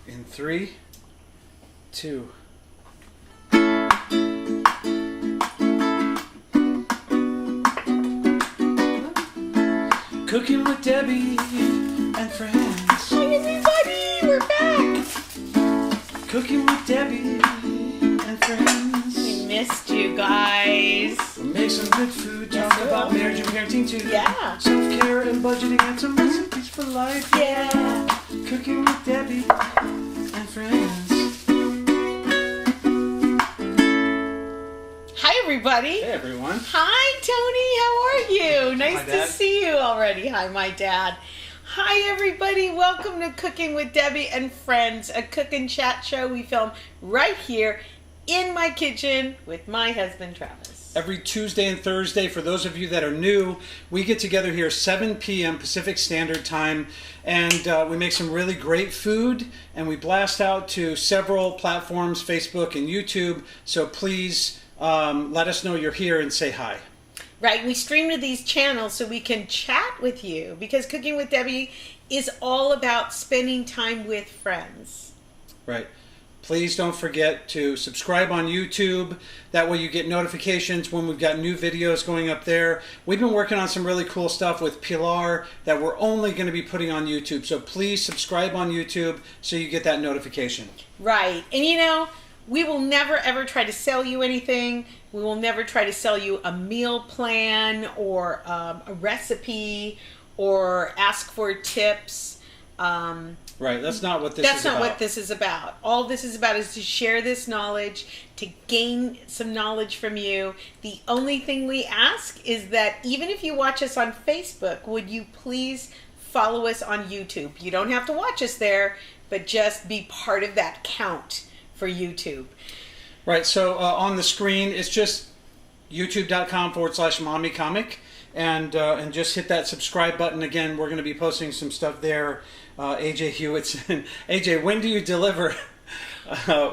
In 3, 2. Cooking with Debbie and friends. Hi everybody, we're back. Cooking with Debbie and friends. We missed you guys. We'll make some good food, talk about marriage and parenting too. Yeah. Self-care and budgeting and some recipes for life. Yeah. Cooking with Debbie and friends. Hi everybody. Hey everyone. Hi Tony, how are you? Nice Hi, to Dad. see you already. Hi my dad. Hi everybody, welcome to Cooking with Debbie and Friends, a cook and chat show we film right here in my kitchen with my husband Travis. Every Tuesday and Thursday, for those of you that are new, we get together here 7 p.m. Pacific Standard Time, and we make some really great food, and we blast out to several platforms, Facebook and YouTube, so please let us know you're here and say hi. Right, we stream to these channels so we can chat with you because Cooking with Debbie is all about spending time with friends. Right. Please don't forget to subscribe on YouTube. That way you get notifications when we've got new videos going up there. We've been working on some really cool stuff with Pilar that we're only going to be putting on YouTube. So please subscribe on YouTube so you get that notification. Right, and you know, we will never ever try to sell you anything. We will never try to sell you a meal plan or a recipe or ask for tips. Right, that's not what this is about. That's not what this is about. All this is about is to share this knowledge, to gain some knowledge from you. The only thing we ask is that even if you watch us on Facebook, would you please follow us on YouTube? You don't have to watch us there, but just be part of that count for YouTube. Right, so on the screen, it's just youtube.com/mommycomic, and just hit that subscribe button. Again, we're going to be posting some stuff there. AJ Hewitt's AJ, when do you deliver?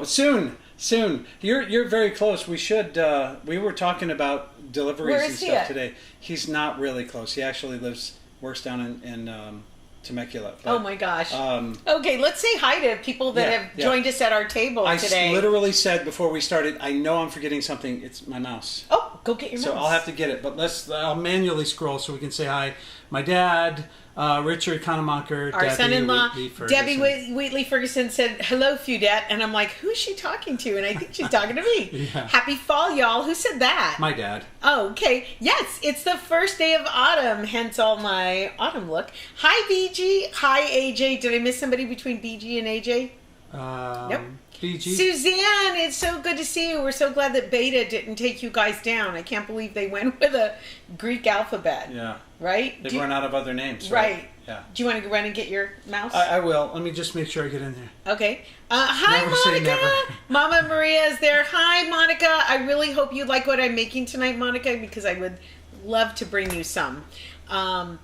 Soon. You're very close. We should. We were talking about deliveries and stuff today. He's not really close. He actually works down in Temecula. But, oh my gosh. Okay, let's say hi to people that have joined us at our table today. I literally said before we started, I know I'm forgetting something. It's my mouse. Oh, go get your mouse. So I'll have to get it, but I'll manually scroll so we can say hi. My dad, Richard Kanemacher, our Debbie son-in-law, Wheatley-Ferguson. Debbie Wheatley-Ferguson said, hello, Feudette. And I'm like, who's she talking to? And I think she's talking to me. Yeah. Happy fall, y'all. Who said that? My dad. Oh, okay. Yes, it's the first day of autumn, hence all my autumn look. Hi, BG. Hi, AJ. Did I miss somebody between BG and AJ? Nope. BG. Suzanne, it's so good to see you. We're so glad that Beta didn't take you guys down. I can't believe they went with a Greek alphabet. Yeah. Right? They've run out of other names. Right. Yeah. Do you want to go run and get your mouse? I will. Let me just make sure I get in there. Okay. Hi, Never say Monica. never. Mama Maria is there. Hi, Monica. I really hope you like what I'm making tonight, Monica, because I would love to bring you some.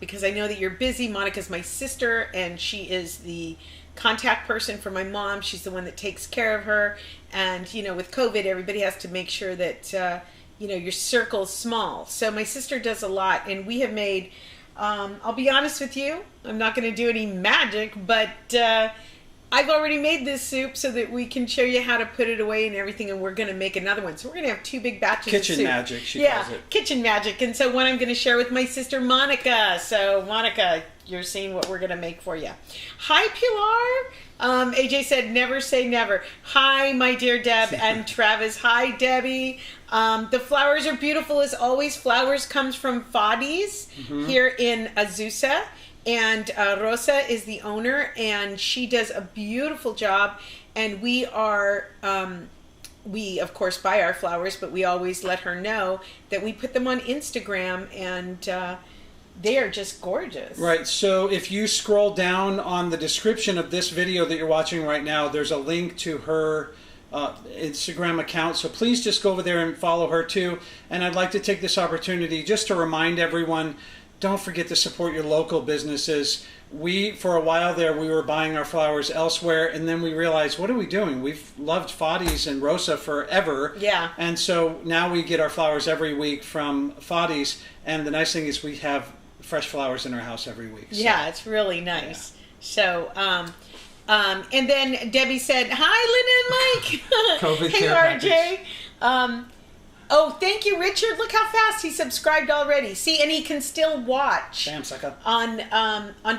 Because I know that you're busy. Monica's my sister, and she is the contact person for my mom. She's the one that takes care of her. And, you know, with COVID, everybody has to make sure that, you know, your circle's small. So my sister does a lot, and we have made... I'll be honest with you, I'm not going to do any magic, but I've already made this soup so that we can show you how to put it away and everything, and we're going to make another one. So we're going to have 2 big batches of soup. Kitchen magic, she calls it. Kitchen magic. And so one I'm going to share with my sister Monica. So Monica, you're seeing what we're going to make for you. Hi, Pilar. AJ said, never say never. Hi, my dear Deb and Travis. Hi, Debbie. The flowers are beautiful as always. Flowers comes from Fadi's here in Azusa. And Rosa is the owner, and she does a beautiful job. And we are, we of course buy our flowers, but we always let her know that we put them on Instagram, and they are just gorgeous. Right, so if you scroll down on the description of this video that you're watching right now, there's a link to her Instagram account, so please just go over there and follow her too. And I'd like to take this opportunity just to remind everyone, don't forget to support your local businesses. For a while there, we were buying our flowers elsewhere, and then we realized, what are we doing? We've loved Fadi's and Rosa forever. Yeah. And so now we get our flowers every week from Fadi's, and the nice thing is we have fresh flowers in our house every week. So. Yeah, it's really nice. Yeah. So, And then Debbie said, "Hi, Linda and Mike." COVID hey, care RJ. package. Oh, thank you, Richard. Look how fast he subscribed already. See, and he can still watch Damn, sucker. on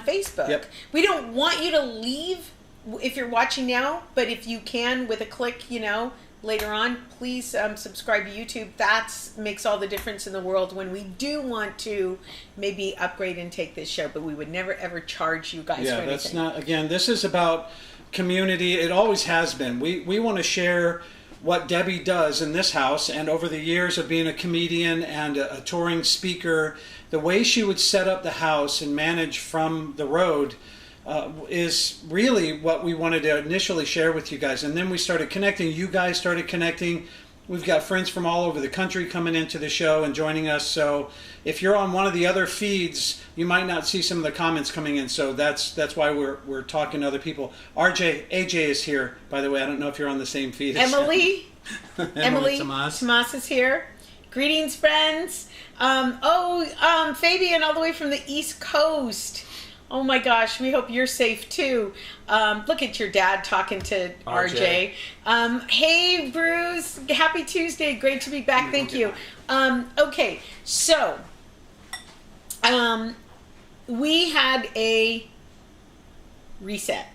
Facebook. Yep. We don't want you to leave if you're watching now, but if you can, with a click, later on, please subscribe to YouTube. That makes all the difference in the world when we do want to maybe upgrade and take this show, but we would never ever charge you guys for anything. Yeah, that's not, again, this is about community. It always has been. We want to share what Debbie does in this house, and over the years of being a comedian and a touring speaker, the way she would set up the house and manage from the road is really what we wanted to initially share with you guys. And then we started connecting. You guys started connecting. We've got friends from all over the country coming into the show and joining us. So if you're on one of the other feeds, you might not see some of the comments coming in. So that's why we're talking to other people. AJ is here, by the way. I don't know if you're on the same feed. Emily Emily Tomas is here. Greetings, friends. Fabian, all the way from the East Coast. Oh my gosh, we hope you're safe too. Look at your dad talking to RJ. Hey, Bruce. Happy Tuesday. Great to be back. Thank you. Okay, so we had a reset.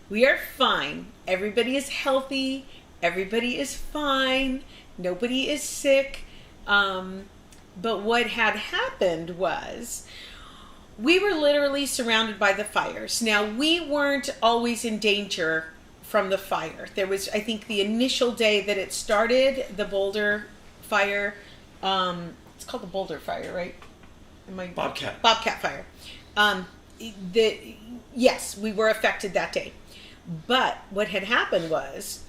We are fine. Everybody is healthy. Everybody is fine. Nobody is sick. But what had happened was, we were literally surrounded by the fires. Now, we weren't always in danger from the fire. There was, I think, the initial day that it started, the Boulder fire. It's called the Boulder fire, right? Bobcat fire. Yes, we were affected that day. But what had happened was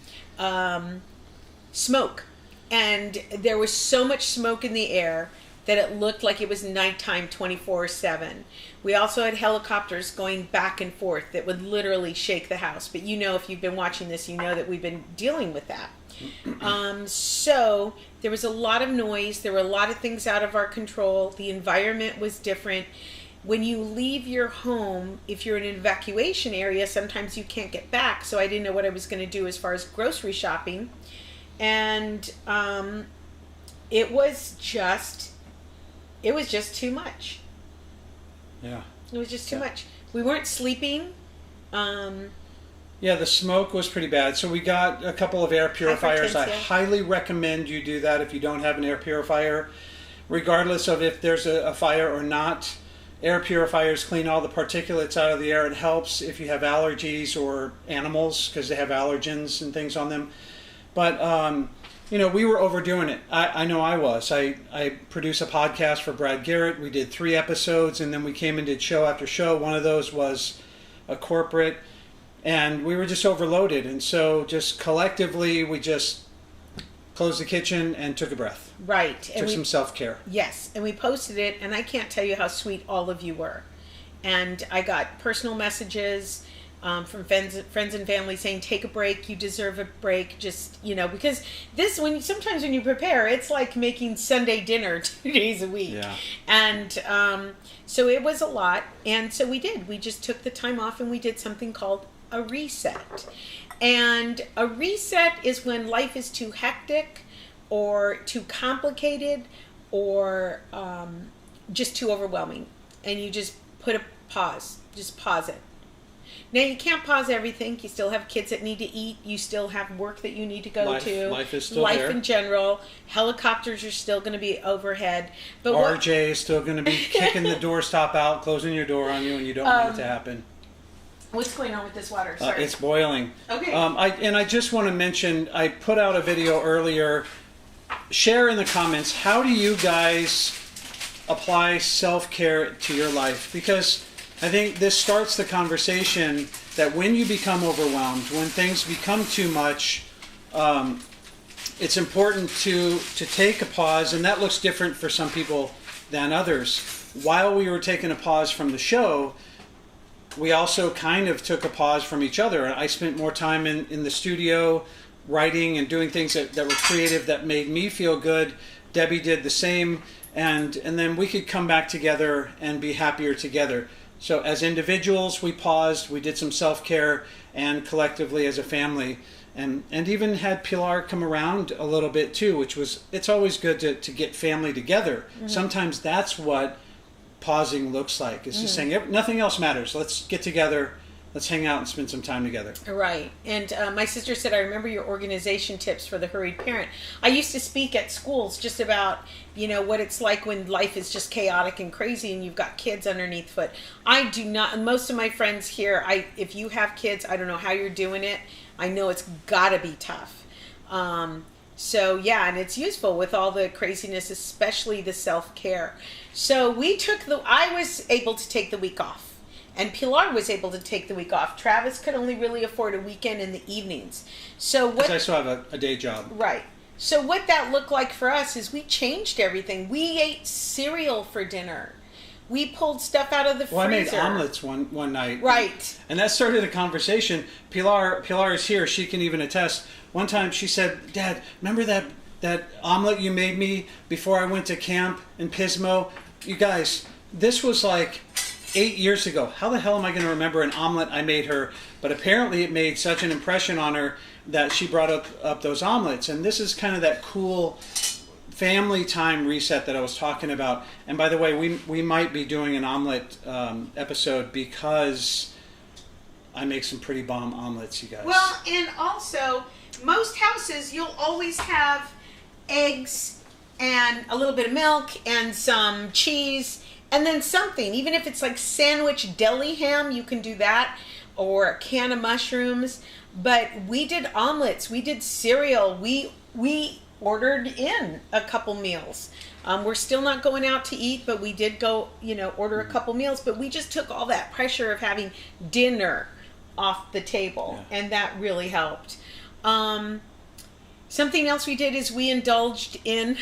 smoke. And there was so much smoke in the air that it looked like it was nighttime 24/7. We also had helicopters going back and forth that would literally shake the house. But if you've been watching this, you know that we've been dealing with that. So there was a lot of noise. There were a lot of things out of our control. The environment was different. When you leave your home, if you're in an evacuation area, sometimes you can't get back. So I didn't know what I was going to do as far as grocery shopping. And it was just too much. Yeah. It was just too much. We weren't sleeping. Yeah, the smoke was pretty bad. So we got a couple of air purifiers. I highly recommend you do that if you don't have an air purifier. Regardless of if there's a fire or not, air purifiers clean all the particulates out of the air. It helps if you have allergies or animals, because they have allergens and things on them. But we were overdoing it. I know I was. I produce a podcast for Brad Garrett. We did 3 episodes, and then we came and did show after show. One of those was a corporate, and we were just overloaded. And so just collectively, we just closed the kitchen and took a breath. Right. Took some self-care. Yes, and we posted it, and I can't tell you how sweet all of you were. And I got personal messages from friends and family saying, take a break, you deserve a break, just, because sometimes when you prepare, it's like making Sunday dinner 2 days a week. Yeah. And so it was a lot, and so we just took the time off, and we did something called a reset. And a reset is when life is too hectic or too complicated or just too overwhelming, and you just put a pause, just pause it. Now, you can't pause everything. You still have kids that need to eat. You still have work that you need to go to. Life is still Life there. in general. Helicopters are still going to be overhead. But RJ is still going to be kicking the doorstop out, closing your door on you, and you don't want it to happen. What's going on with this water? Sorry. It's boiling. Okay. I just want to mention, I put out a video earlier. Share in the comments, how do you guys apply self-care to your life? Because I think this starts the conversation that when you become overwhelmed, when things become too much, it's important to take a pause, and that looks different for some people than others. While we were taking a pause from the show, we also kind of took a pause from each other. I spent more time in the studio writing and doing things that were creative, that made me feel good. Debbie did the same, and then we could come back together and be happier together. So as individuals, we paused, we did some self-care, and collectively as a family, and even had Pilar come around a little bit too, which was, it's always good to get family together. Sometimes that's what pausing looks like. It's just saying, nothing else matters. Let's get together. Let's hang out and spend some time together. Right. And my sister said, I remember your organization tips for the hurried parent. I used to speak at schools just about, what it's like when life is just chaotic and crazy and you've got kids underneath foot. I do not, most of my friends here, if you have kids, I don't know how you're doing it. I know it's gotta be tough. So yeah, and it's useful with all the craziness, especially the self-care. So I was able to take the week off. And Pilar was able to take the week off. Travis could only really afford a weekend in the evenings. So what? Because I still have a day job. Right. So what that looked like for us is we changed everything. We ate cereal for dinner. We pulled stuff out of the freezer. Well, I made omelets one night. Right. And that started a conversation. Pilar is here. She can even attest. One time she said, Dad, remember that omelet you made me before I went to camp in Pismo? You guys, this was like 8 years ago. How the hell am I going to remember an omelet I made her? But apparently it made such an impression on her that she brought up those omelets. And this is kind of that cool family time reset that I was talking about. And by the way, we might be doing an omelet episode because I make some pretty bomb omelets, you guys. Well, and also, most houses, you'll always have eggs and a little bit of milk and some cheese and then something. Even if it's like sandwich deli ham, you can do that, or a can of mushrooms. But we did omelets, we did cereal, we ordered in a couple meals. We're still not going out to eat, but we did go, order a couple meals. But we just took all that pressure of having dinner off the table, and that really helped. Something else we did is we indulged in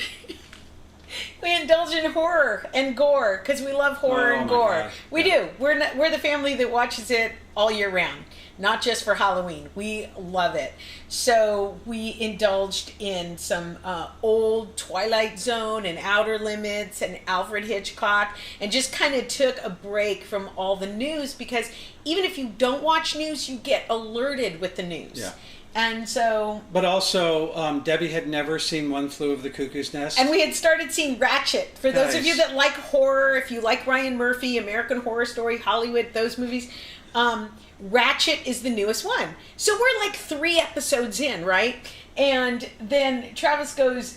horror and gore, because we love horror and gore. We do. We're the family that watches it all year round, not just for Halloween. We love it. So we indulged in some old Twilight Zone and Outer Limits and Alfred Hitchcock, and just kind of took a break from all the news, because even if you don't watch news, you get alerted with the news. Yeah. And so... But also, Debbie had never seen One Flew Over the Cuckoo's Nest. And we had started seeing Ratchet. For those of you that like horror, if you like Ryan Murphy, American Horror Story, Hollywood, those movies, Ratchet is the newest one. So we're like 3 episodes in, right? And then Travis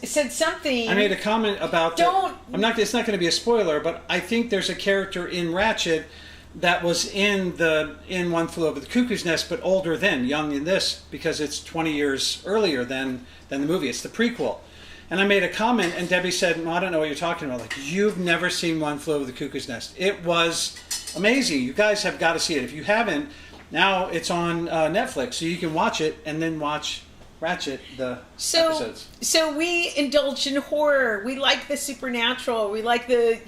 said something... I made a comment about... It's not going to be a spoiler, but I think there's a character in Ratchet that was in One Flew Over the Cuckoo's Nest, but older then, young in this, because it's 20 years earlier than the movie. It's the prequel. And I made a comment, and Debbie said, well, I don't know what you're talking about. Like, you've never seen One Flew Over the Cuckoo's Nest. It was amazing. You guys have got to see it. If you haven't, now it's on Netflix, so you can watch it and then watch Ratchet, the episodes. So we indulge in horror. We like the supernatural. We like the,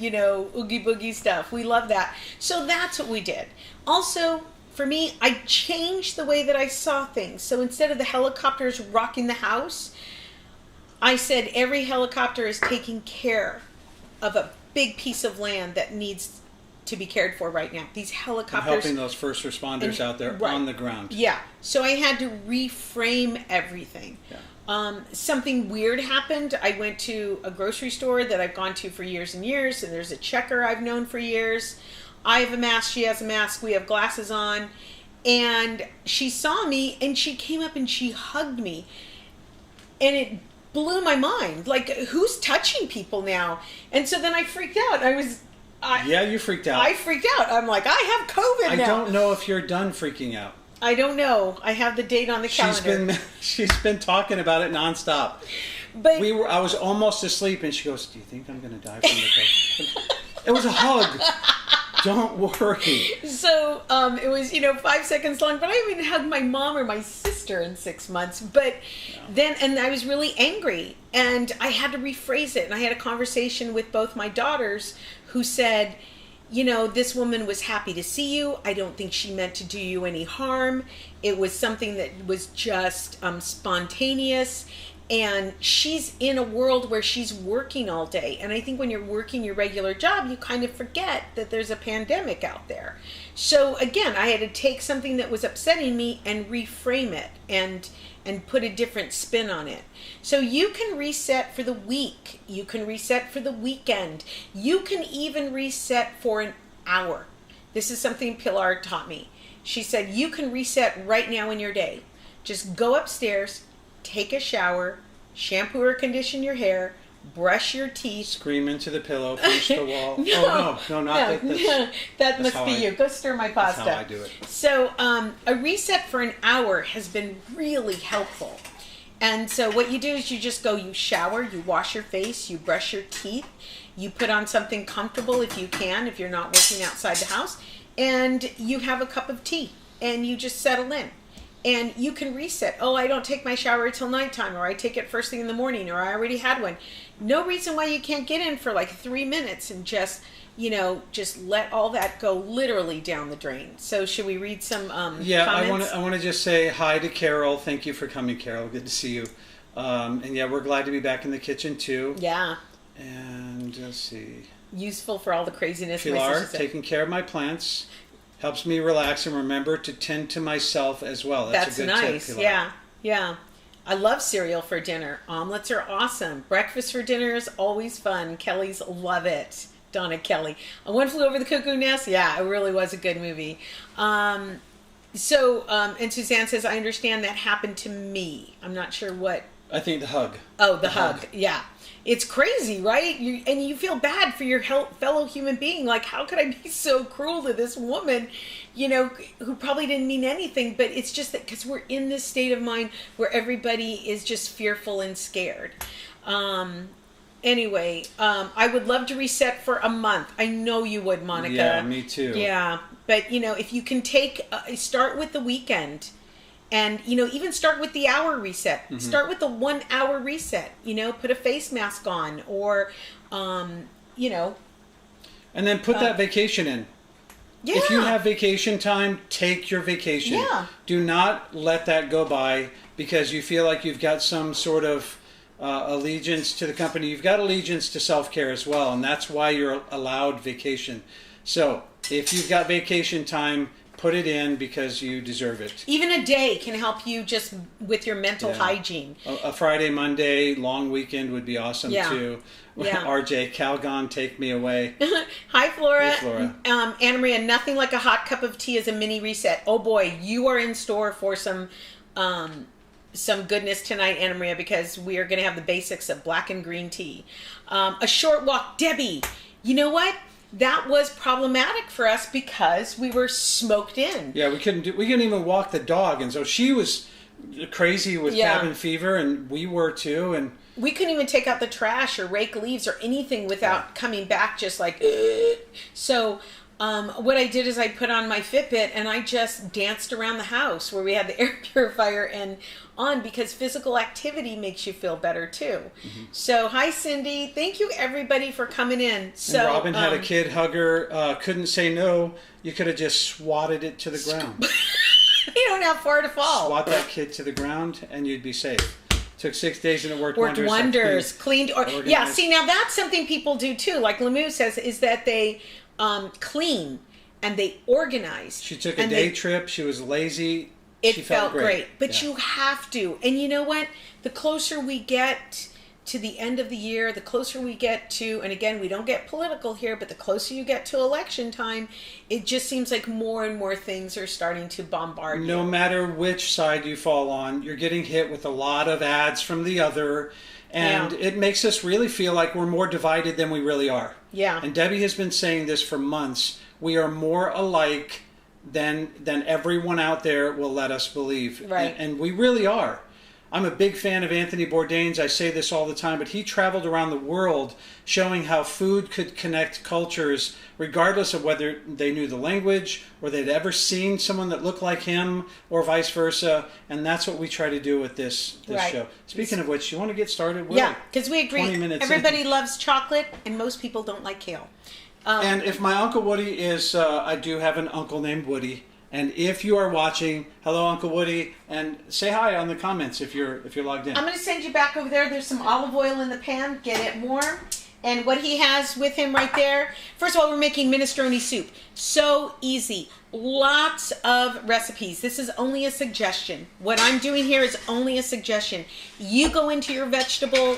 oogie boogie stuff. We love that. So that's what we did. Also, for me, I changed the way that I saw things. So instead of the helicopters rocking the house, I said every helicopter is taking care of a big piece of land that needs to be cared for right now. These helicopters... And helping those first responders out there on the ground. Yeah. So I had to reframe everything. Yeah. Something weird happened. I went to a grocery store that I've gone to for years and years, and there's a checker I've known for years. I have a mask, she has a mask, we have glasses on, and she saw me, and she came up and she hugged me, and it blew my mind. Like, who's touching people now? And so then I freaked out. You freaked out. I freaked out. I'm like, I have COVID now. I don't know if you're done freaking out. I don't know. I have the date on the calendar. She's been talking about it nonstop. But I was almost asleep, and she goes, "Do you think I'm going to die from the COVID?" It was a hug. Don't worry. So it was, 5 seconds long, but I haven't hugged my mom or my sister in 6 months. But and I was really angry, and I had to rephrase it. And I had a conversation with both my daughters, who said, this woman was happy to see you. I don't think she meant to do you any harm. It was something that was just spontaneous. And she's in a world where she's working all day. And I think when you're working your regular job, you kind of forget that there's a pandemic out there. So again, I had to take something that was upsetting me and reframe it and put a different spin on it. So you can reset for the week. You can reset for the weekend. You can even reset for an hour. This is something Pilar taught me. She said, you can reset right now in your day. Just go upstairs, take a shower, shampoo or condition your hair, brush your teeth. Scream into the pillow, punch the wall. No, not that. That must be you. Go stir my pasta. That's how I do it. So a reset for an hour has been really helpful. And so what you do is you just go, you shower, you wash your face, you brush your teeth, you put on something comfortable if you can, if you're not working outside the house, and you have a cup of tea, and you just settle in. And you can reset. Oh, I don't take my shower until nighttime, or I take it first thing in the morning, or I already had one. No reason why you can't get in for like 3 minutes and just, just let all that go literally down the drain. So should we read some comments? I want to just say hi to Carol. Thank you for coming, Carol. Good to see you. And yeah, we're glad to be back in the kitchen too. Yeah. And let's see. Useful for all the craziness. Pilar, taking care of my plants. Helps me relax and remember to tend to myself as well. That's a good nice. tip, Pilar. Yeah. I love cereal for dinner. Omelets are awesome. Breakfast for dinner is always fun. Kelly's love it. Donna Kelly. One Flew Over the Cuckoo Nest. Yeah, it really was a good movie. And Suzanne says, I understand that happened to me. I'm not sure what. I think the hug. Oh, the hug. Yeah. It's crazy, right? You feel bad for your fellow human being. Like, how could I be so cruel to this woman, who probably didn't mean anything? But it's just that because we're in this state of mind where everybody is just fearful and scared. Anyway, I would love to reset for a month. I know you would, Monica. Yeah, me too. Yeah, but if you can start with the weekend. And, even start with the hour reset. Mm-hmm. Start with the 1 hour reset. Put a face mask on or, And then put that vacation in. Yeah. If you have vacation time, take your vacation. Yeah. Do not let that go by because you feel like you've got some sort of allegiance to the company. You've got allegiance to self-care as well. And that's why you're allowed vacation. So if you've got vacation time, put it in because you deserve it. Even a day can help you just with your mental hygiene. A Friday, Monday, long weekend would be awesome too. Yeah. RJ, Calgon, take me away. Hi, Flora. Hey, Flora. Anna Maria, nothing like a hot cup of tea as a mini reset. Oh boy, you are in store for some goodness tonight, Anna Maria, because we are going to have the basics of black and green tea. A short walk. Debbie, you know what? That was problematic for us because we were smoked in. Yeah, we couldn't even walk the dog, and so she was crazy with cabin fever, and we were too, and we couldn't even take out the trash or rake leaves or anything without coming back just like so. What I did is I put on my Fitbit and I just danced around the house where we had the air purifier and on because physical activity makes you feel better too. Mm-hmm. So hi Cindy, thank you everybody for coming in. So and Robin had a kid hugger, couldn't say no. You could have just swatted it to the ground. You don't have far to fall. Swat that kid to the ground and you'd be safe. Took 6 days and it worked wonders. Cleaned see now that's something people do too. Like Lemieux says, is that they clean and they organize. She took a day trip. She was lazy. She felt great. But you have to. And you know what? The closer we get to the end of the year, the closer we get to, and again, we don't get political here, but the closer you get to election time, it just seems like more and more things are starting to bombard you. No matter which side you fall on, you're getting hit with a lot of ads from the other. And it makes us really feel like we're more divided than we really are. Yeah. And Debbie has been saying this for months. We are more alike than everyone out there will let us believe. Right. And we really are. I'm a big fan of Anthony Bourdain's. I say this all the time, but he traveled around the world showing how food could connect cultures regardless of whether they knew the language or they'd ever seen someone that looked like him or vice versa. And that's what we try to do with this show. Speaking of which, you want to get started? Yeah, because we agree. 20 minutes Everybody loves chocolate and most people don't like kale. And if my Uncle Woody is, I do have an uncle named Woody. And if you are watching, hello, Uncle Woody, and say hi on the comments if you're logged in. I'm going to send you back over there. There's some olive oil in the pan. Get it warm. And what he has with him right there, first of all, we're making minestrone soup. So easy. Lots of recipes. This is only a suggestion. What I'm doing here is only a suggestion. You go into your vegetable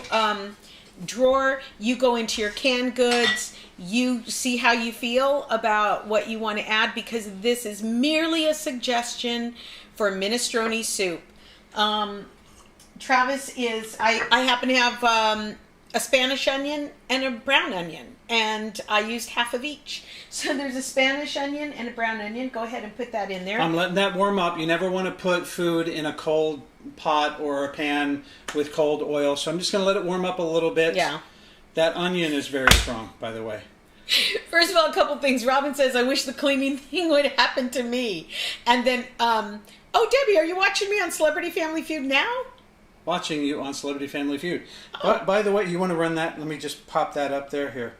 drawer, you go into your canned goods, you see how you feel about what you want to add, because this is merely a suggestion for minestrone soup. Travis is, I happen to have a Spanish onion and a brown onion, and I used half of each. So there's a Spanish onion and a brown onion. Go ahead and put that in there. I'm letting that warm up. You never want to put food in a cold pot or a pan with cold oil, so I'm just going to let it warm up a little bit. Yeah. That onion is very strong, by the way. First of all, a couple things. Robin says, I wish the cleaning thing would happen to me. And then, oh, Debbie, are you watching me on Celebrity Family Feud now? Watching you on Celebrity Family Feud. Oh. By the way, you want to run that? Let me just pop that up there here.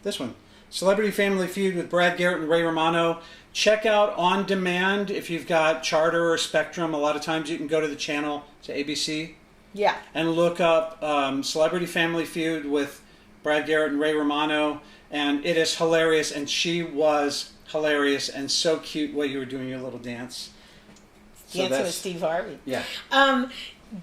This one. Celebrity Family Feud with Brad Garrett and Ray Romano. Check out On Demand if you've got Charter or Spectrum. A lot of times you can go to the channel, to ABC. Yeah. And look up Celebrity Family Feud with Brad Garrett and Ray Romano. And it is hilarious. And she was hilarious and so cute while you were doing your little dance. Dancing with Steve Harvey. Yeah.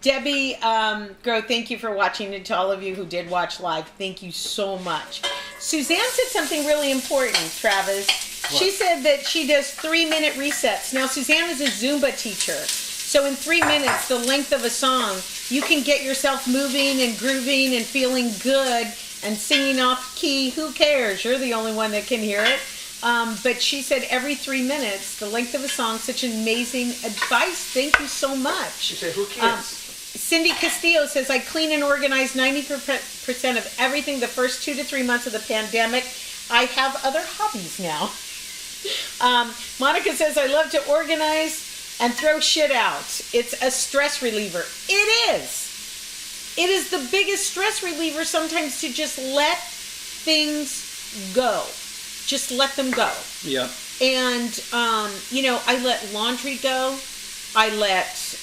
Debbie, thank you for watching. And to all of you who did watch live, thank you so much. Suzanne said something really important, Travis. What? She said that she does 3-minute resets. Now, Suzanne is a Zumba teacher. So in 3 minutes, the length of a song, you can get yourself moving and grooving and feeling good and singing off key. Who cares? You're the only one that can hear it. But she said every 3 minutes, the length of a song, such amazing advice. Thank you so much. She said, who cares? Cindy Castillo says, I clean and organize 90% of everything the first 2 to 3 months of the pandemic. I have other hobbies now. Monica says, I love to organize and throw shit out. It's a stress reliever. It is. It is the biggest stress reliever sometimes to just let things go. Just let them go. Yeah. And, I let laundry go. I let,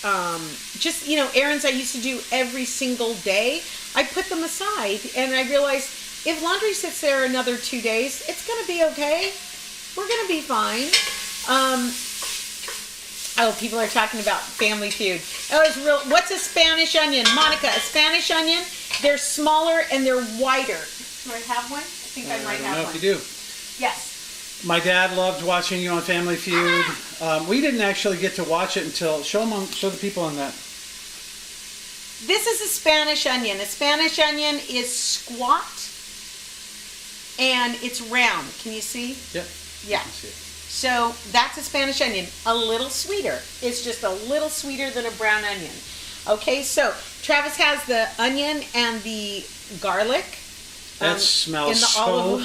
errands I used to do every single day, I put them aside. And I realized if laundry sits there another 2 days, it's going to be okay. We're going to be fine. People are talking about Family Feud. What's a Spanish onion? Monica, a Spanish onion, they're smaller and they're wider. Do I have one? I think I might have one. I don't know if you do. Yes. My dad loved watching you on Family Feud. We didn't actually get to watch it until show the people on that. This is a Spanish onion. A Spanish onion is squat and it's round. Can you see? Yep. Yeah. I can see it. So that's a Spanish onion. A little sweeter. It's just a little sweeter than a brown onion. Okay, so Travis has the onion and the garlic. That smells so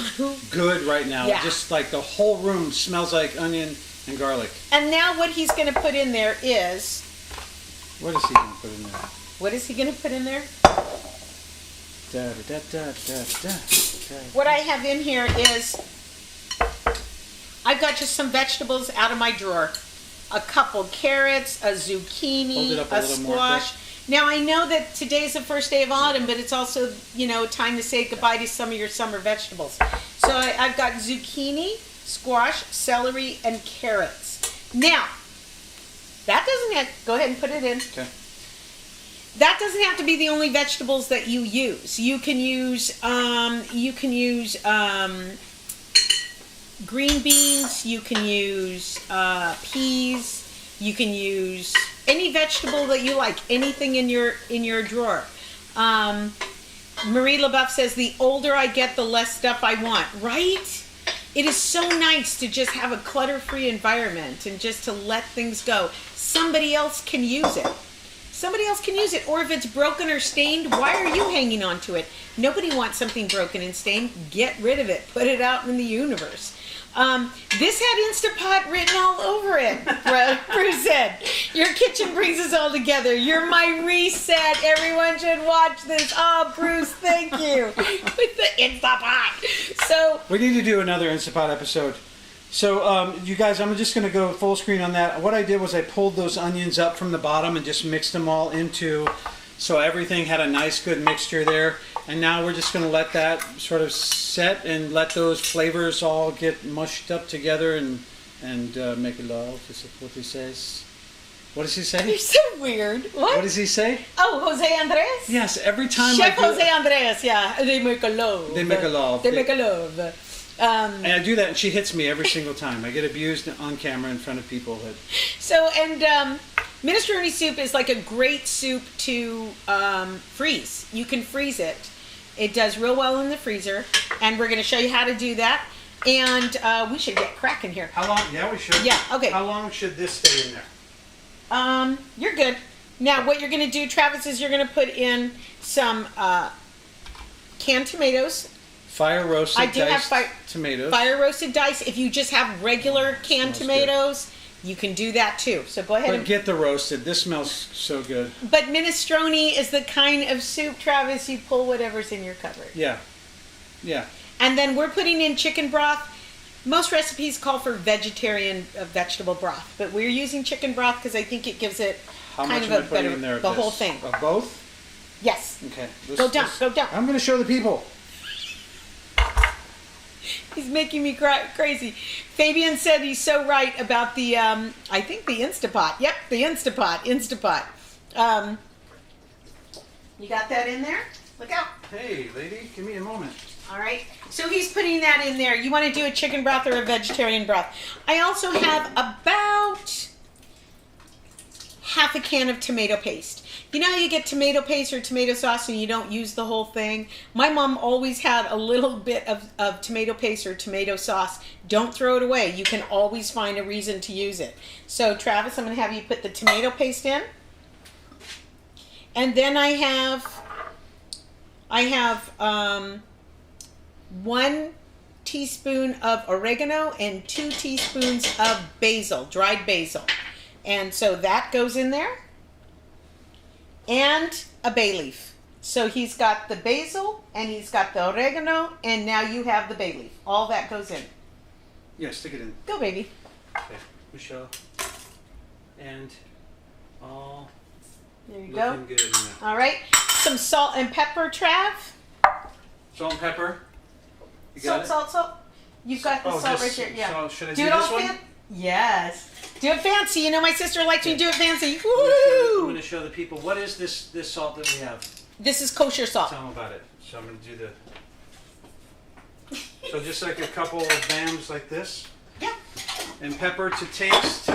good right now. Yeah. Just like the whole room smells like onion and garlic. And now what he's going to put in there is... What is he going to put in there? What is he going to put in there? Da, da, da, da, da, da. What I have in here is... I've got just some vegetables out of my drawer. A couple carrots, a zucchini, a squash. Now, I know that today's the first day of autumn, but it's also, time to say goodbye to some of your summer vegetables. So I've got zucchini, squash, celery, and carrots. Now, that doesn't have... Go ahead and put it in. Okay. That doesn't have to be the only vegetables that you use. You can use green beans. You can use peas. You can use any vegetable that you like. Anything in your drawer. Marie LaBeouf says, the older I get, the less stuff I want. Right? It is so nice to just have a clutter-free environment and just to let things go. Somebody else can use it. Somebody else can use it. Or if it's broken or stained, why are you hanging on to it? Nobody wants something broken and stained. Get rid of it. Put it out in the universe. This had Instapot written all over it, Bruce said. Your kitchen brings us all together. You're my reset. Everyone should watch this. Oh, Bruce, thank you. With the Instapot. So we need to do another Instapot episode. So, you guys, I'm just going to go full screen on that. What I did was I pulled those onions up from the bottom and just mixed them all into, so everything had a nice good mixture there. And now we're just going to let that sort of set and let those flavors all get mushed up together and make love, is what he says. What does he say? You're so weird. What does he say? Oh, Jose Andres? Yes, every time Chef Jose Andres, yeah. They make a love. They make a love. They make a love. And I do that, and she hits me every single time. I get abused on camera in front of people. So, and minestrone soup is like a great soup to freeze. You can freeze it. It does real well in the freezer, and we're going to show you how to do that. And we should get cracking here. How long? Yeah, we should. Yeah, okay. How long should this stay in there? You're good. Now, what you're going to do, Travis, is you're going to put in some canned tomatoes. Fire roasted diced tomatoes. Fire roasted diced. If you just have regular canned tomatoes, you can do that too. So go ahead and get the roasted. This smells so good. But minestrone is the kind of soup, Travis, you pull whatever's in your cupboard. Yeah. Yeah. And then we're putting in chicken broth. Most recipes call for vegetarian vegetable broth, but we're using chicken broth because I think it gives it kind of a better, the whole thing. Of both? Yes. Okay. Go down. I'm going to show the people. He's making me crazy. Fabian said he's so right about the, I think the Instapot. Yep, the Instapot. You got that in there? Look out. Hey, lady, give me a moment. All right. So he's putting that in there. You want to do a chicken broth or a vegetarian broth. I also have about half a can of tomato paste. You know how you get tomato paste or tomato sauce and you don't use the whole thing? My mom always had a little bit of tomato paste or tomato sauce. Don't throw it away. You can always find a reason to use it. So Travis, I'm going to have you put the tomato paste in. And then I have 1 teaspoon of oregano and 2 teaspoons of basil, dried basil. And so that goes in there. And a bay leaf. So he's got the basil and he's got the oregano, and now you have the bay leaf. All that goes in. Yeah, stick it in. Go, baby. Okay, Michelle. And all there you go. good in there. All right. Some salt and pepper, Trav. Salt and pepper. You got salt. You've got the salt right there. Yeah. So should I do this one? Yes. Do it fancy. You know my sister likes me to do it fancy. I'm going to show the people. What is this salt that we have? This is kosher salt. Tell them about it. So I'm going to do so just like a couple of bams like this. Yeah. And pepper to taste.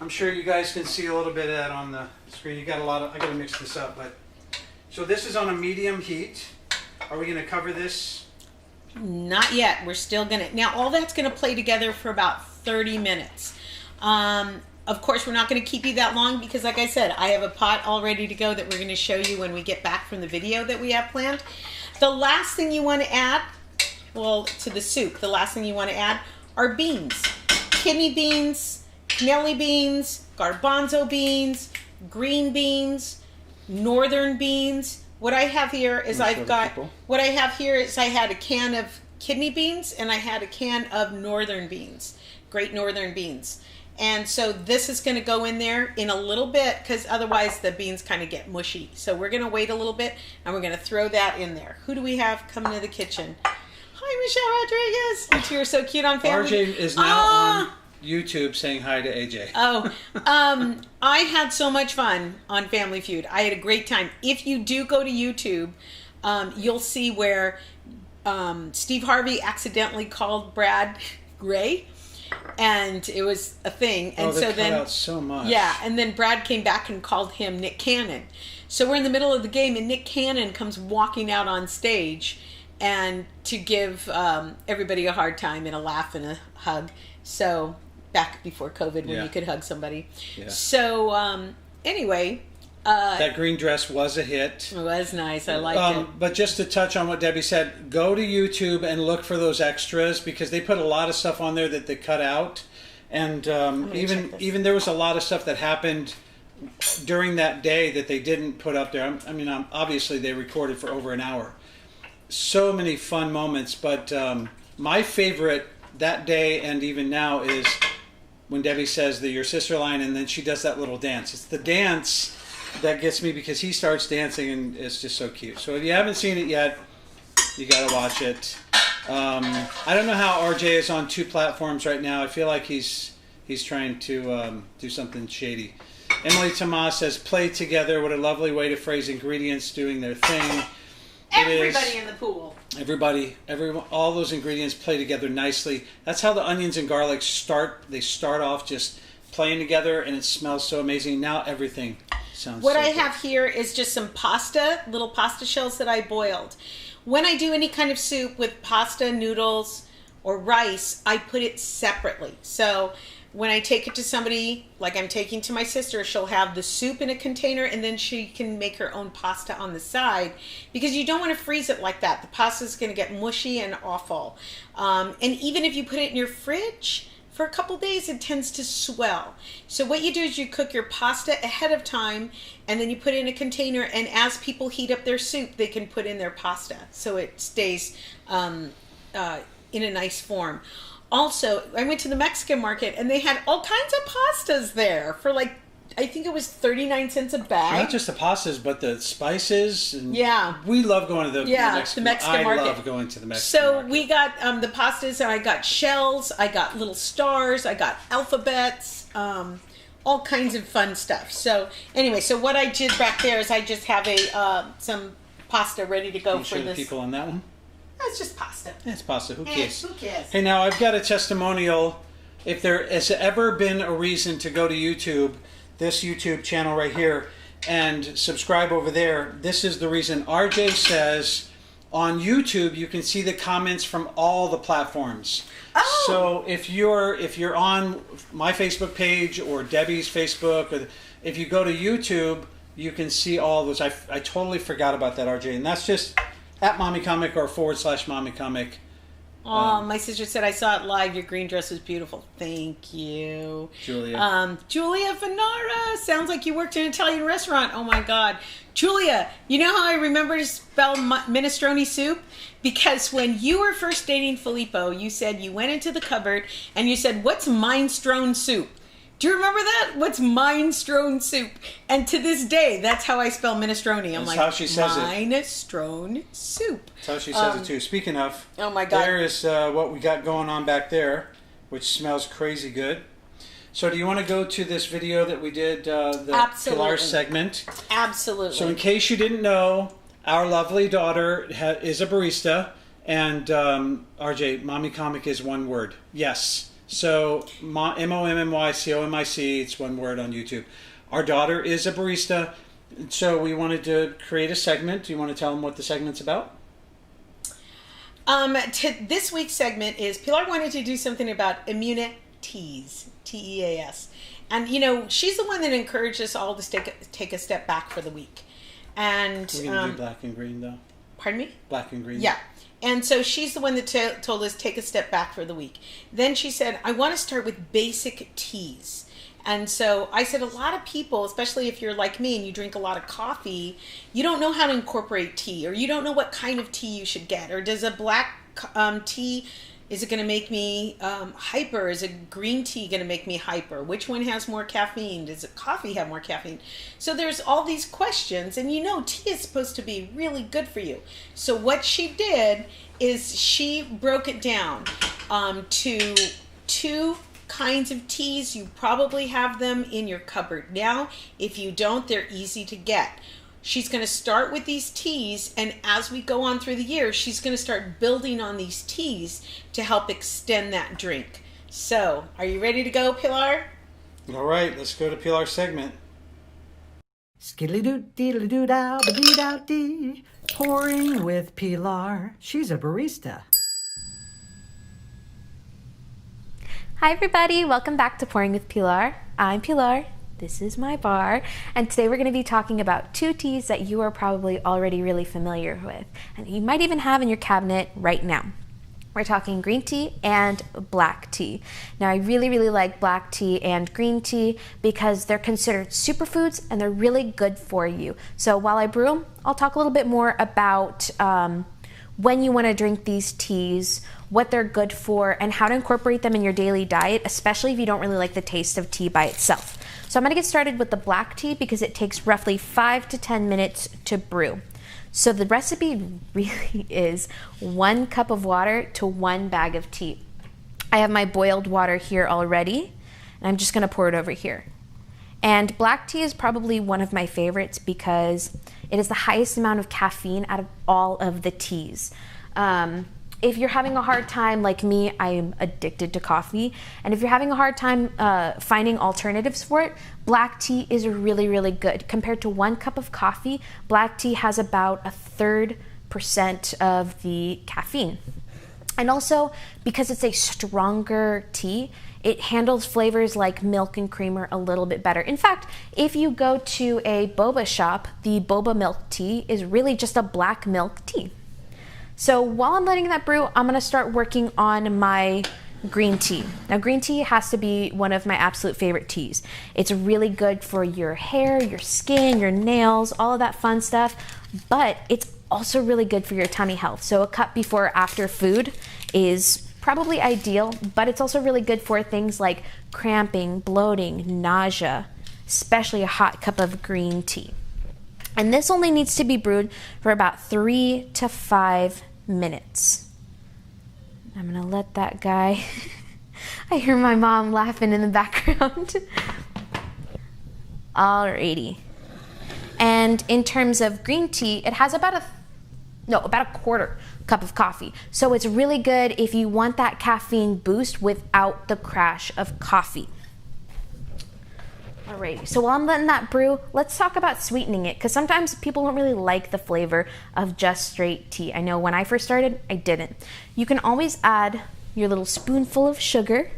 I'm sure you guys can see a little bit of that on the screen. You got a lot of, I got to mix this up, but so this is on a medium heat. Are we going to cover this? Not yet. We're still going to. Now all that's going to play together for about 30 minutes. Of course, we're not going to keep you that long because, like I said, I have a pot all ready to go that we're going to show you when we get back from the video that we have planned. The last thing you want to add, well, to the soup, the last thing you want to add are beans. Kidney beans, cannelli beans, garbanzo beans, green beans, northern beans. What I have here is I had a can of kidney beans and I had a can of northern beans, great northern beans. And so this is going to go in there in a little bit because otherwise the beans kind of get mushy. So we're going to wait a little bit and we're going to throw that in there. Who do we have coming to the kitchen? Hi, Michelle Rodriguez. You two are so cute on Family. RJ is now on YouTube saying hi to AJ. I had so much fun on Family Feud. I had a great time. If you do go to YouTube, you'll see where Steve Harvey accidentally called Brad Gray. And it was a thing. And so then out so much. Yeah, and then Brad came back and called him Nick Cannon. So we're in the middle of the game and Nick Cannon comes walking out on stage and to give everybody a hard time and a laugh and a hug. So back before COVID when you could hug somebody. Yeah. So anyway, that green dress was a hit. It was nice. I liked it. But just to touch on what Debbie said, go to YouTube and look for those extras because they put a lot of stuff on there that they cut out. And even there was a lot of stuff that happened during that day that they didn't put up there. I mean, obviously they recorded for over an hour. So many fun moments. But my favorite that day and even now is when Debbie says that your sister line, and then she does that little dance. It's the dance that gets me because he starts dancing and it's just so cute. So if you haven't seen it yet, you got to watch it. I don't know how RJ is on 2 platforms right now. I feel like he's trying to do something shady. Emily Tomas says, play together. What a lovely way to phrase ingredients doing their thing. Everybody in the pool. Everybody, all those ingredients play together nicely. That's how the onions and garlic start. They start off just playing together, and it smells so amazing. Now everything sounds What so I good. have here is just some pasta, little pasta shells that I boiled. When I do any kind of soup with pasta, noodles, or rice, I put it separately. So when I take it to somebody, like I'm taking to my sister, she'll have the soup in a container and then she can make her own pasta on the side, because you don't want to freeze it like that. The pasta is going to get mushy and awful. And even if you put it in your fridge for a couple days, it tends to swell. So what you do is you cook your pasta ahead of time and then you put it in a container, and as people heat up their soup, they can put in their pasta so it stays in a nice form. Also, I went to the Mexican market and they had all kinds of pastas there for like, I think it was 39 cents a bag. Not just the pastas, but the spices. And yeah. We love going to the Mexican market. I love going to the Mexican market. So we got the pastas, and I got shells, I got little stars, I got alphabets, all kinds of fun stuff. So anyway, so what I did back there is I just have some pasta ready to go Can you for show this. the people on that one? It's just pasta. It's pasta. Who cares? Who cares? Hey, now I've got a testimonial. If there has ever been a reason to go to YouTube, this YouTube channel right here, and subscribe over there, this is the reason. RJ says on YouTube you can see the comments from all the platforms. Oh. So if you're on my Facebook page or Debbie's Facebook, or if you go to YouTube, you can see all those. I totally forgot about that, RJ, and that's just at Mommy Comic or /Mommy Comic. Oh, my sister said, I saw it live. Your green dress was beautiful. Thank you. Julia. Julia Fanara. Sounds like you worked in an Italian restaurant. Oh, my God. Julia, you know how I remember to spell minestrone soup? Because when you were first dating Filippo, you said you went into the cupboard and you said, what's minestrone soup? Do you remember that? What's minestrone soup? And to this day, that's how I spell minestrone. I'm That's how she says it. minestrone soup. That's how she says it too. Speaking of, oh my God, there is what we got going on back there, which smells crazy good. So do you want to go to this video that we did, the Absolutely. Pilar segment? Absolutely. So in case you didn't know, our lovely daughter is a barista, and RJ, Mommy Comic is one word. Yes. So MOMMYCOMIC, it's one word on YouTube. Our daughter is a barista, so we wanted to create a segment. Do you want to tell them what the segment's about? This week's segment is Pilar wanted to do something about immunities, TEAS, and you know she's the one that encouraged us all to take a step back for the week. And we're gonna do black and green though. Pardon me? Black and green. Yeah. And so she's the one that told us take a step back for the week. Then she said, I want to start with basic teas. And so I said, a lot of people, especially if you're like me and you drink a lot of coffee, you don't know how to incorporate tea, or you don't know what kind of tea you should get. Or does a black tea, is it going to make me hyper? Is a green tea going to make me hyper? Which one has more caffeine? Does a coffee have more caffeine? So there's all these questions, and you know tea is supposed to be really good for you. So what she did is she broke it down to 2 kinds of teas. You probably have them in your cupboard now. If you don't, they're easy to get. She's going to start with these teas, and as we go on through the year, she's going to start building on these teas to help extend that drink. So, are you ready to go, Pilar? All right, let's go to Pilar's segment. Skiddly-doo-dee-doo-dah-ba-dee-dow-dee. Pouring with Pilar. She's a barista. Hi everybody, welcome back to Pouring with Pilar. I'm Pilar, this is my bar, and today we're going to be talking about 2 teas that you are probably already really familiar with, and you might even have in your cabinet right now. We're talking green tea and black tea. Now I really like black tea and green tea because they're considered superfoods and they're really good for you. So while I brew them, I'll talk a little bit more about when you want to drink these teas, what they're good for, and how to incorporate them in your daily diet, especially if you don't really like the taste of tea by itself. So I'm going to get started with the black tea because it takes roughly 5 to 10 minutes to brew. So the recipe really is 1 cup of water to 1 bag of tea. I have my boiled water here already, and I'm just going to pour it over here. And black tea is probably one of my favorites because it is the highest amount of caffeine out of all of the teas. If you're having a hard time, like me, I am addicted to coffee. And if you're having a hard time finding alternatives for it, black tea is really, really good. Compared to 1 cup of coffee, black tea has about 1/3% of the caffeine. And also, because it's a stronger tea, it handles flavors like milk and creamer a little bit better. In fact, if you go to a boba shop, the boba milk tea is really just a black milk tea. So while I'm letting that brew, I'm gonna start working on my green tea. Now, green tea has to be one of my absolute favorite teas. It's really good for your hair, your skin, your nails, all of that fun stuff, but it's also really good for your tummy health. So a cup before or after food is probably ideal, but it's also really good for things like cramping, bloating, nausea, especially a hot cup of green tea. And this only needs to be brewed for about 3 to 5 minutes. I'm gonna let that guy, I hear my mom laughing in the background. Alrighty. And in terms of green tea, it has about a 1/4 cup of coffee. So it's really good if you want that caffeine boost without the crash of coffee. Alrighty, so while I'm letting that brew, let's talk about sweetening it, because sometimes people don't really like the flavor of just straight tea. I know when I first started, I didn't. You can always add your little spoonful of sugar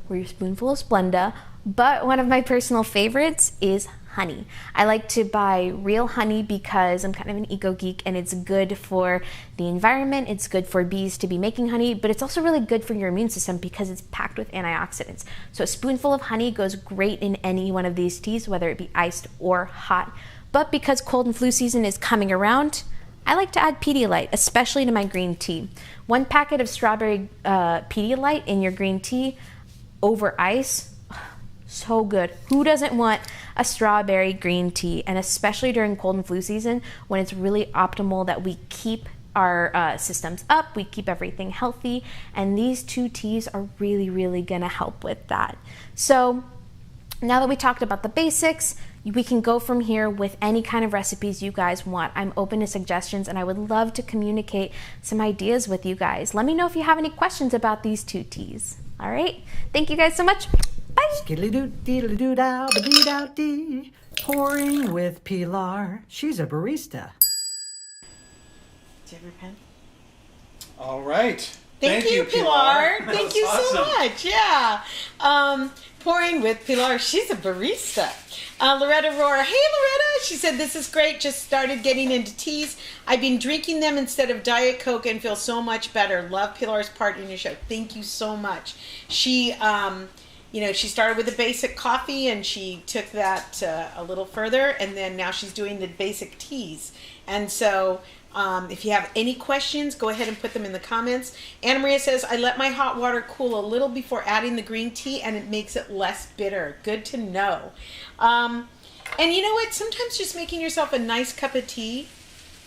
or your spoonful of Splenda, but one of my personal favorites is honey. I like to buy real honey because I'm kind of an eco geek and it's good for the environment, it's good for bees to be making honey, but it's also really good for your immune system because it's packed with antioxidants. So a spoonful of honey goes great in any one of these teas, whether it be iced or hot. But because cold and flu season is coming around, I like to add Pedialyte, especially to my green tea. 1 packet of strawberry Pedialyte in your green tea over ice, so good. Who doesn't want a strawberry green tea? And especially during cold and flu season, when it's really optimal that we keep our systems up, we keep everything healthy, and these 2 teas are really, really gonna help with that. So now that we talked about the basics, we can go from here with any kind of recipes you guys want. I'm open to suggestions and I would love to communicate some ideas with you guys. Let me know if you have any questions about these 2 teas. All right, thank you guys so much. Bye. Skiddly-doo-dee-doo-dow-ba-dee-dow-dee. Pouring with Pilar. She's a barista. Do you have your pen? All right. Thank you, Pilar. That Thank was you awesome. so much. Yeah. Pouring with Pilar. She's a barista. Loretta Rohr. Hey, Loretta. She said, this is great. Just started getting into teas. I've been drinking them instead of Diet Coke and feel so much better. Love Pilar's part in your show. Thank you so much. She, she started with the basic coffee and she took that a little further, and then now she's doing the basic teas. And so if you have any questions, go ahead and put them in the comments. Anna Maria says, I let my hot water cool a little before adding the green tea and it makes it less bitter. Good to know. And you know what? Sometimes just making yourself a nice cup of tea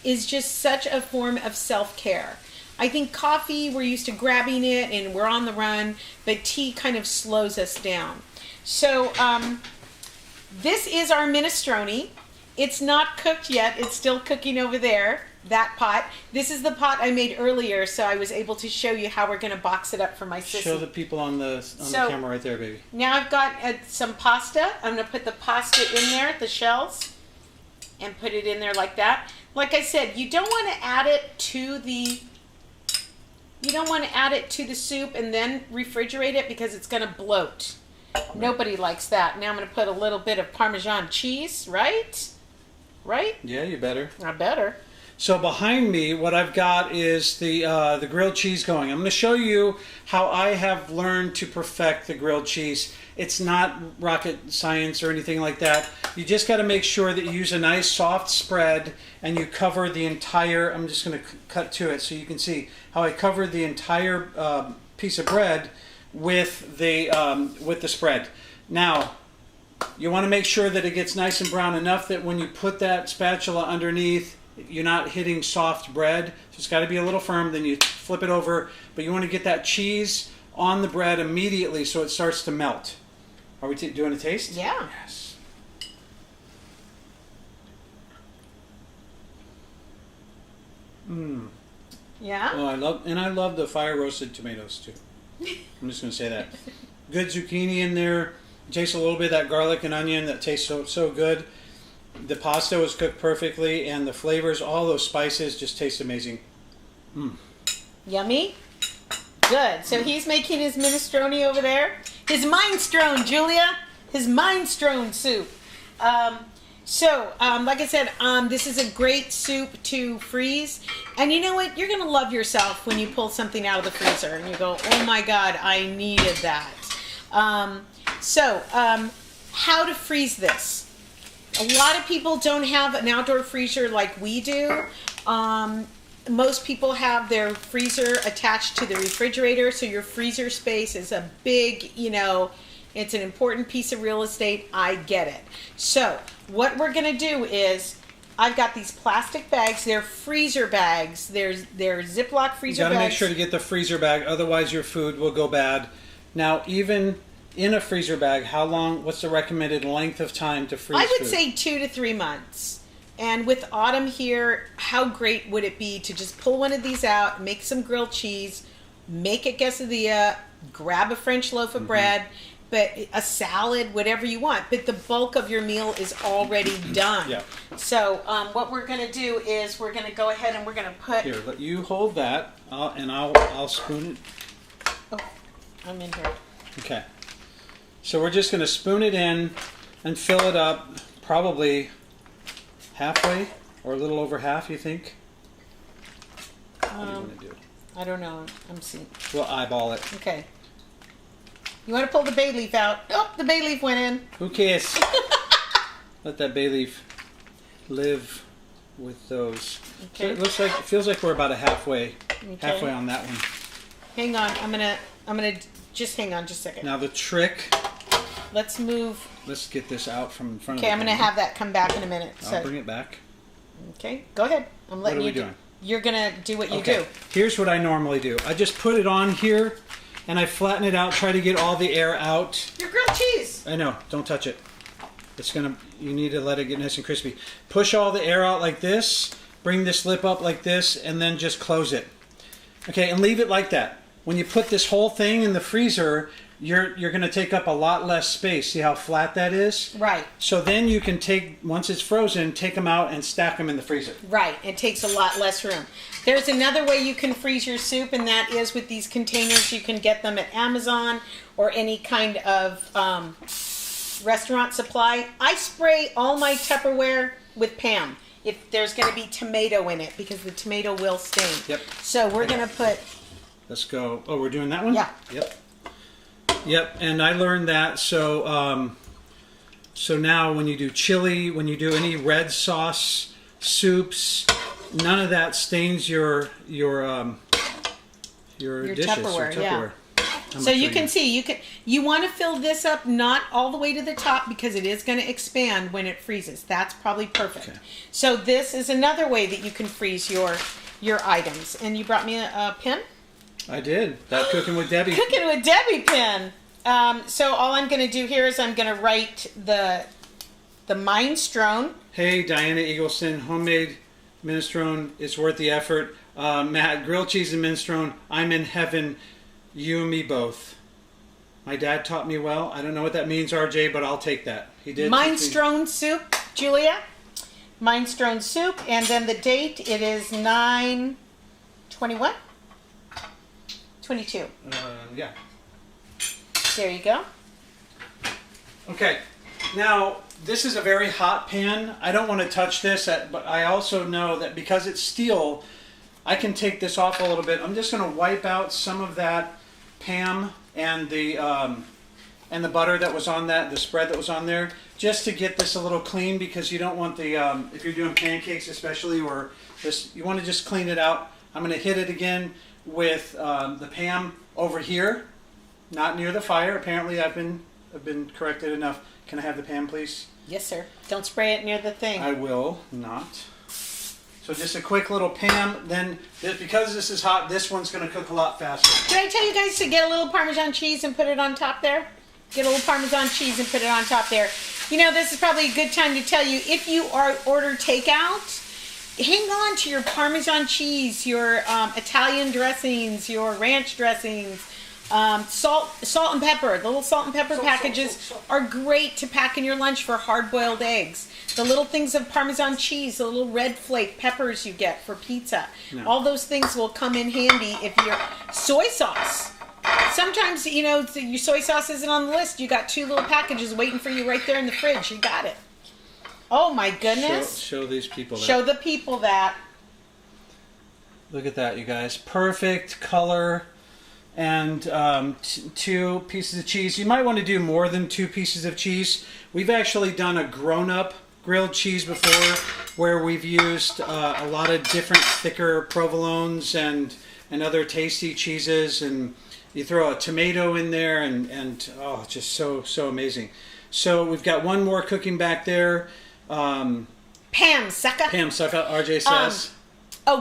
is just such a form of self-care. I think coffee, we're used to grabbing it and we're on the run, but tea kind of slows us down. So this is our minestrone. It's not cooked yet. It's still cooking over there, that pot. This is the pot I made earlier, so I was able to show you how we're going to box it up for my sissy. Show the people on the camera right there, baby. Now I've got some pasta. I'm going to put the pasta in there, the shells, and put it in there like that. Like I said, you don't want to add it to the soup and then refrigerate it because it's going to bloat. Right. Nobody likes that. Now I'm going to put a little bit of Parmesan cheese, right? Right? Yeah, you better. I better. So behind me, what I've got is the grilled cheese going. I'm going to show you how I have learned to perfect the grilled cheese. It's not rocket science or anything like that. You just got to make sure that you use a nice soft spread and you cover the entire, I'm just going to cut to it so you can see how I covered the entire piece of bread with the spread. Now, you want to make sure that it gets nice and brown enough that when you put that spatula underneath, you're not hitting soft bread. So it's got to be a little firm. Then you flip it over, but you want to get that cheese on the bread immediately so it starts to melt. Are we doing a taste? Yeah. Yes. Mmm. Yeah? Oh, I love the fire roasted tomatoes too. I'm just going to say that. Good zucchini in there. It tastes a little bit of that garlic and onion that tastes so good. The pasta was cooked perfectly, and the flavors, all those spices, just taste amazing. Mm. Yummy? Good. So he's making his minestrone over there. His minestrone, Julia. His minestrone soup. Like I said, this is a great soup to freeze. And you know what? You're going to love yourself when you pull something out of the freezer and you go, oh my God, I needed that. How to freeze this. A lot of people don't have an outdoor freezer like we do. Most people have their freezer attached to the refrigerator, so your freezer space is a big, it's an important piece of real estate. I get it. So what we're going to do is, I've got these plastic bags. They're freezer bags. They're Ziploc freezer bags. You got to make sure to get the freezer bag, otherwise your food will go bad. Now, even in a freezer bag, what's the recommended length of time to freeze I would food? say 2 to 3 months. And with autumn here, how great would it be to just pull one of these out, make some grilled cheese, make a quesadilla, grab a French loaf of bread, but a salad, whatever you want. But the bulk of your meal is already done. Yeah. So what we're going to do is we're going to go ahead and we're going to put... Here, let you hold that, and I'll spoon it. Oh, I'm in here. Okay. So we're just going to spoon it in and fill it up probably halfway or a little over half, you think? What do you want to do? I don't know. I'm seeing. We'll eyeball it. Okay. You want to pull the bay leaf out? Oh, the bay leaf went in. Who cares? Let that bay leaf live with those. Okay. So it feels like we're about halfway on that one. Hang on. I'm gonna just hang on just a second. Now the trick. Let's move. Let's get this out from in front of Okay, the I'm going to have that come back in a minute. I'll bring it back. Okay, go ahead. I'm letting What are you we doing? You're going to do what you Okay. do. Here's what I normally do. I just put it on here, and I flatten it out, try to get all the air out. Your grilled cheese. I know. Don't touch it. You need to let it get nice and crispy. Push all the air out like this. Bring this lip up like this, and then just close it. Okay, and leave it like that. When you put this whole thing in the freezer, you're going to take up a lot less space. See how flat that is? Right. So then you can once it's frozen, take them out and stack them in the freezer. Right. It takes a lot less room. There's another way you can freeze your soup, and that is with these containers. You can get them at Amazon or any kind of restaurant supply. I spray all my Tupperware with Pam if there's going to be tomato in it, because the tomato will stain. Yep. So we're going to put... Let's go. Oh, we're doing that one? Yeah. Yep, and I learned that. So now when you do chili, when you do any red sauce soups, none of that stains your dishes, Tupperware, your Tupperware. yeah. So you can see, you want to fill this up not all the way to the top, because it is going to expand when it freezes. That's probably perfect. Okay. So this is another way that you can freeze your items. And you brought me a pin? I did. That Cooking with Debi. Cooking with Debi pin. So all I'm going to do here is I'm going to write the Minestrone. Hey, Diana Eagleston, homemade minestrone. It's worth the effort. Matt, grilled cheese and minestrone. I'm in heaven. You and me both. My dad taught me well. I don't know what that means, RJ, but I'll take that. He did. Minestrone soup, Julia. Minestrone soup. And then the date, it is 9/21? 22. Yeah. There you go. Okay. Now, this is a very hot pan. I don't want to touch this, but I also know that because it's steel, I can take this off a little bit. I'm just going to wipe out some of that Pam and the butter that was on that, the spread that was on there, just to get this a little clean, because you don't want the, if you're doing pancakes especially, or this, you want to just clean it out. I'm going to hit it again with the Pam over here, not near the fire. Apparently I've been corrected enough. Can I have the Pam, please? Yes, sir. Don't spray it near the thing. I will not. So just a quick little Pam. Then, because this is hot, this one's going to cook a lot faster. Did I tell you guys to get a little Parmesan cheese and put it on top there? Get a little Parmesan cheese and put it on top there. You know, this is probably a good time to tell you, if you order takeout, hang on to your Parmesan cheese, your Italian dressings, your ranch dressings, salt and pepper. The little salt and pepper packages are great to pack in your lunch for hard-boiled eggs. The little things of Parmesan cheese, the little red flake peppers you get for pizza. No. All those things will come in handy if you're... Soy sauce. Sometimes, you know, your soy sauce isn't on the list. You got 2 little packages waiting for you right there in the fridge. You got it. Oh, my goodness. Show these people that. Show the people that. Look at that, you guys. Perfect color. And 2 pieces of cheese. You might want to do more than 2 pieces of cheese. We've actually done a grown-up grilled cheese before, where we've used a lot of different thicker provolones and other tasty cheeses, and you throw a tomato in there, and oh, just so amazing. So we've got one more cooking back there. Pam sucka. Pam sucka, RJ says.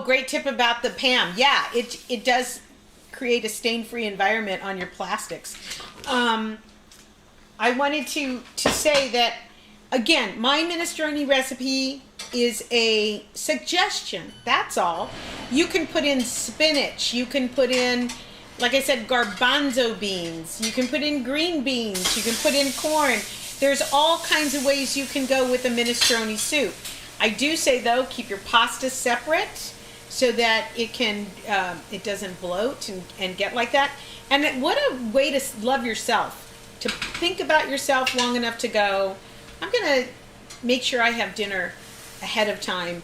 Great tip about the Pam. Yeah, it does create a stain-free environment on your plastics. I wanted to say that, again, my minestrone recipe is a suggestion. That's all. You can put in spinach. You can put in, like I said, garbanzo beans. You can put in green beans. You can put in corn. There's all kinds of ways you can go with a minestrone soup. I do say, though, keep your pasta separate so that it doesn't bloat and get like that. And what a way to love yourself, to think about yourself long enough to go, I'm going to make sure I have dinner ahead of time.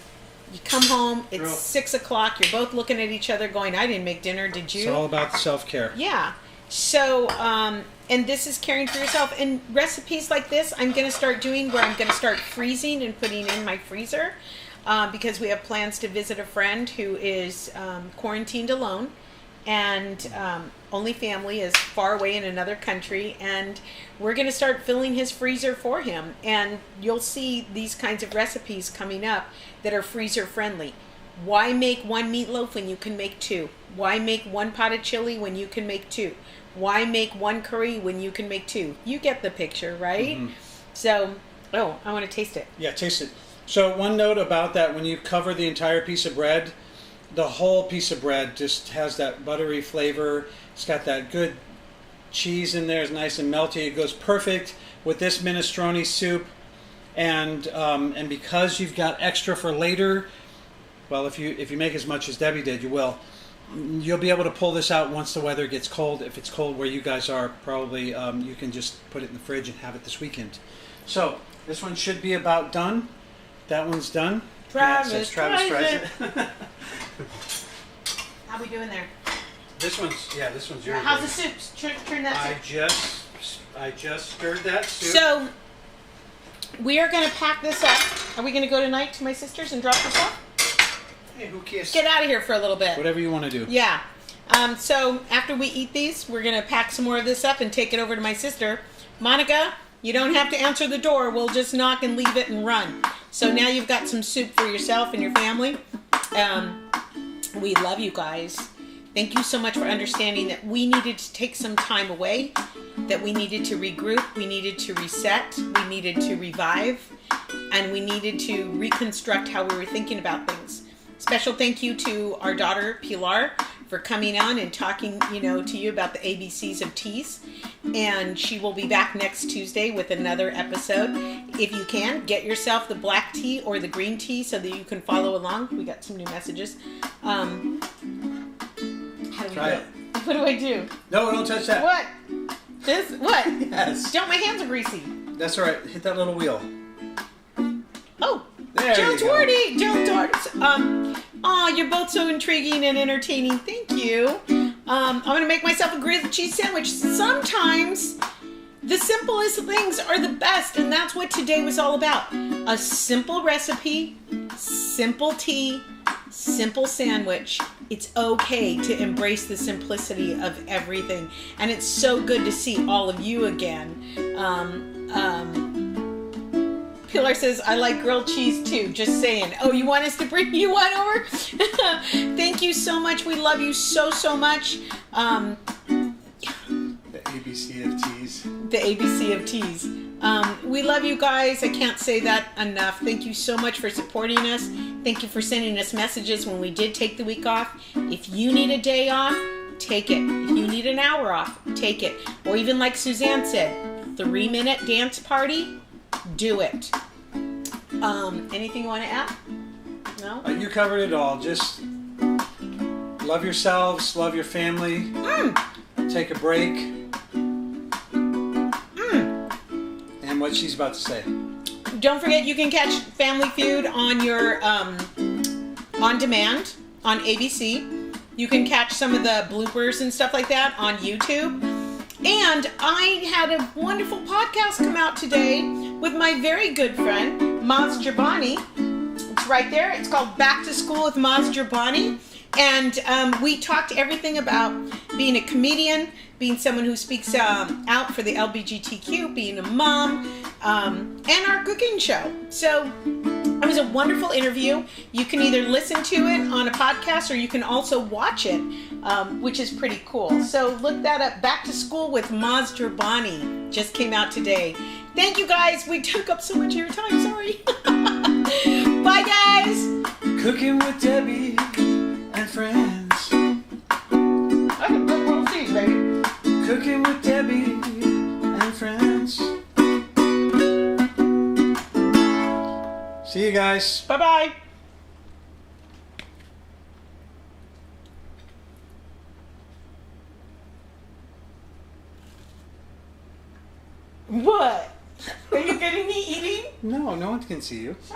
You come home, it's 6 o'clock, you're both looking at each other going, I didn't make dinner, did you? It's all about self-care. Yeah. So, and this is caring for yourself. And recipes like this, I'm going to start doing where I'm going to start freezing and putting in my freezer, because we have plans to visit a friend who is quarantined alone, and only family is far away in another country, and we're going to start filling his freezer for him. And you'll see these kinds of recipes coming up that are freezer friendly. Why make 1 meatloaf when you can make 2? Why make 1 pot of chili when you can make 2? Why make 1 curry when you can make 2? You get the picture, right? Mm-hmm. So, I want to taste it. Yeah, taste it. So one note about that, when you cover the entire piece of bread, the whole piece of bread just has that buttery flavor. It's got that good cheese in there. It's nice and melty. It goes perfect with this minestrone soup. And because you've got extra for later, well, if you make as much as Debbie did, you'll be able to pull this out once the weather gets cold. If it's cold where you guys are, probably you can just put it in the fridge and have it this weekend. So this one should be about done. That one's done. Travis tries it. How we doing there? This one's yours. How's the soup? Turn that soup. I just stirred that soup. So we are going to pack this up. Are we going to go tonight to my sister's and drop this off? Hey, who cares? Get out of here for a little bit. Whatever you want to do. Yeah. So after we eat these, we're going to pack some more of this up and take it over to my sister. Monica, you don't have to answer the door. We'll just knock and leave it and run. So now you've got some soup for yourself and your family. We love you guys. Thank you so much for understanding that we needed to take some time away, that we needed to regroup, we needed to reset, we needed to revive, and we needed to reconstruct how we were thinking about things. Special thank you to our daughter, Pilar, for coming on and talking, to you about the ABCs of teas. And she will be back next Tuesday with another episode. If you can, get yourself the black tea or the green tea so that you can follow along. We got some new messages. How do we do it? What do I do? No, don't touch that. What? This? What? Yes. Don't, my hands are greasy. That's all right. Hit that little wheel. Oh, There Jill you go. Twardy. Jill Twardy. You're both so intriguing and entertaining. Thank you. I'm going to make myself a grilled cheese sandwich. Sometimes the simplest things are the best, and that's what today was all about. A simple recipe, simple tea, simple sandwich. It's okay to embrace the simplicity of everything, and it's so good to see all of you again. Pilar says, I like grilled cheese too, just saying. Oh, you want us to bring you one over? Thank you so much. We love you so, so much. The ABC of teas. The ABC of teas. We love you guys. I can't say that enough. Thank you so much for supporting us. Thank you for sending us messages when we did take the week off. If you need a day off, take it. If you need an hour off, take it. Or even like Suzanne said, 3-minute dance party, do it. Anything you want to add? No? You covered it all. Just love yourselves, love your family, take a break. And what she's about to say. Don't forget you can catch Family Feud on your on demand on ABC. You can catch some of the bloopers and stuff like that on YouTube. And I had a wonderful podcast come out today with my very good friend, Maz Jabani. It's right there. It's called Back to School with Maz Jabani. And we talked everything about being a comedian, being someone who speaks out for the LGBTQ, being a mom, and our cooking show. So it was a wonderful interview. You can either listen to it on a podcast or you can also watch it, which is pretty cool. So look that up. Back to School with Maz Jabani just came out today. Thank you guys. We took up so much of your time. Sorry. Bye, guys. Cooking with Debbie and friends. I can put little seeds, baby. Cooking with Debbie and friends. See you guys. Bye-bye. What? Are you getting me eating? No, no one can see you.